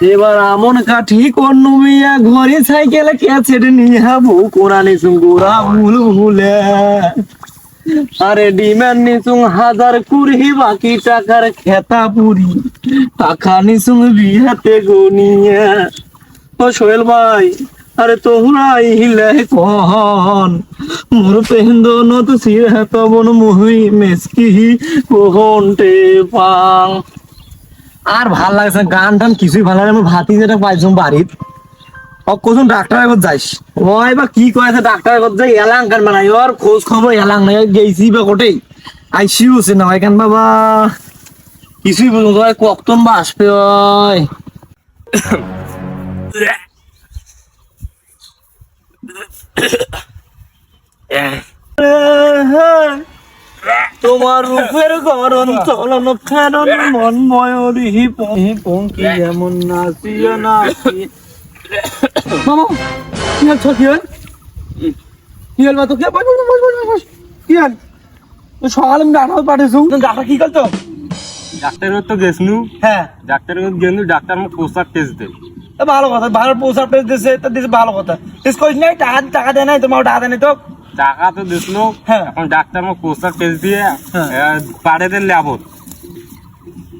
এবার আমন কাঠি কোন নুমিয়া ঘরে সাইকেলে ক্যাসেট নিয়ে হাবু কোরআনি সুঙ্গুরা ভুল ভুলে আরে ডিমের নিচুং হাজার কুড়ি বাকি টাকার খেতা পুরি টাকা নিচুং বিহাতে গনিয়া ও সোহেল ভাই আরে তোহরা ইহিলে কহন মোর পেন্দ নত সিরে তবন মুহি মেসকি কোহনটে পাং আর ভাল লাগছে গান টান কিছুই ভালো লাগে আমি ভাতি যেটা পাইছুম বাড়িত কজন ডাক্তারের ঘর যাইস ওই বা কি কয়েছে ডাক্তারের ঘর যাই এলাং কান বানাই ওর খোঁজ খবর এলাং নাই গেছি বা কোটেই আইসিউ আছে না এখান বাবা কিছুই বুঝুন ওই কখন বা আসবে ওই তোমার রূপের গরম চলন ফেরন মন ময়ূরী পঙ্কি যেমন নাচিয়া নাচি মামা কি হল কি হল কি হল তো কি হল সকালে আমি ডাক্তার পাঠিয়েছু ডাক্তার কি করতো ডাক্তারের তো গেছনু হ্যাঁ ডাক্তারের গেনু ডাক্তার মোক পোস্টার টেস্ট দে ভালো কথা ভালো পোষা টেস্ট দিছে তা দিছে ভালো কথা টেস্ট করিস নাই টাকা দেয় নাই তোমার টাকা দেয় নাই তো টাকা তো দিছলো হ্যাঁ। এখন ডাক্তার মোক পোস্টার টেস্ট দিয়ে হ্যাঁ। পাড়ে দে ল্যাবত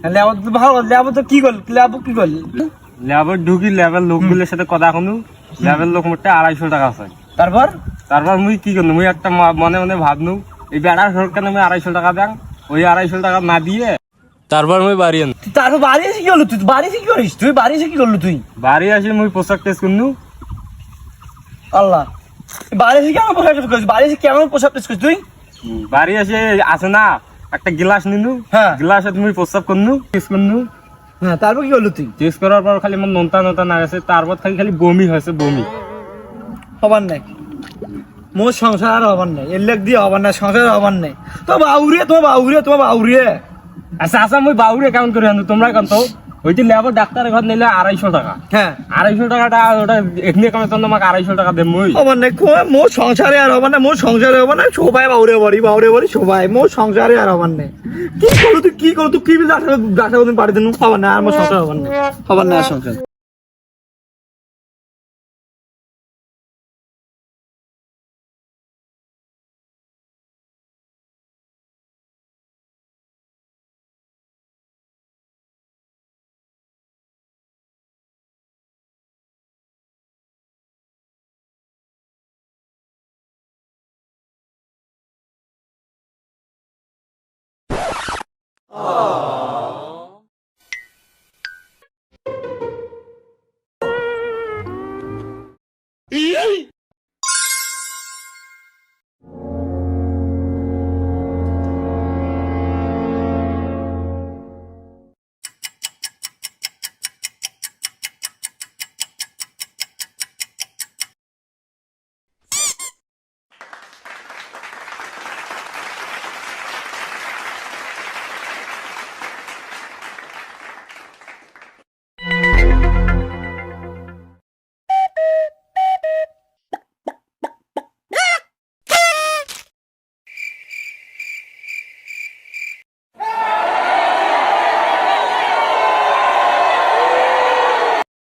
ল্যাব তো ভালো ল্যাব তো কি করল ল্যাব কি করল ল্যাবত ঢুকি ল্যাবের লোকগুলোর সাথে কথা শুনু ল্যাবের লোক মোটে 250 টাকা আছে তারপর তারপর মুই কি করনু মুই একটা মনে মনে ভাবনু এই বেড়ার সরকার আমি 250 টাকা দেন ওই 250 টাকা না দিয়ে তারপর মুই বাড়ি আন তারপর বাড়ি এসে কি হলো তুই বাড়ি এসে কি করিস তুই বাড়ি এসে কি করলো তুই বাড়ি আসি মুই পোস্টার টেস্ট করনু আল্লাহ বাড়ি এসে কেমন পোশাক টেস্ট করিস বাড়ি এসে কেমন পোশাক টেস্ট করিস তুই বাড়ি আসে আছে না একটা গ্লাস নিনু হ্যাঁ। গ্লাসে তুমি প্রস্তাব করনু টেস্ট করনু হ্যাঁ তারপর কি করলো তুই টেস্ট করার পর খালি আমার নন্তা নন্তা না গেছে তারপর খালি বমি হয়েছে বমি হবার নাই মোর সংসার আর হবার নাই এর লেগ দিয়ে হবার নাই সংসার হবার নাই তো বাউরিয়ে আচ্ছা আচ্ছা মুই বাউরে কেমন করে আনু তোমরা কেন তো ওই যে ল্যাবর ডাক্তারের ঘর নিলে 250 টাকা হ্যাঁ 250 টাকাটা ওটা এখানে কেমন তো আমাকে 250 টাকা দেব মুই হবার নাই মোর সংসারে আর হবার নাই মোর সংসারে হবার নাই সবাই বাউরে বাড়ি সবাই মোর সংসারে আর হবার নাই কি করো তুই কি ডাক্তার কোনদিন পাঠিয়ে দিন হবার নাই আর মোর সংসার হবার নাই আর সংসার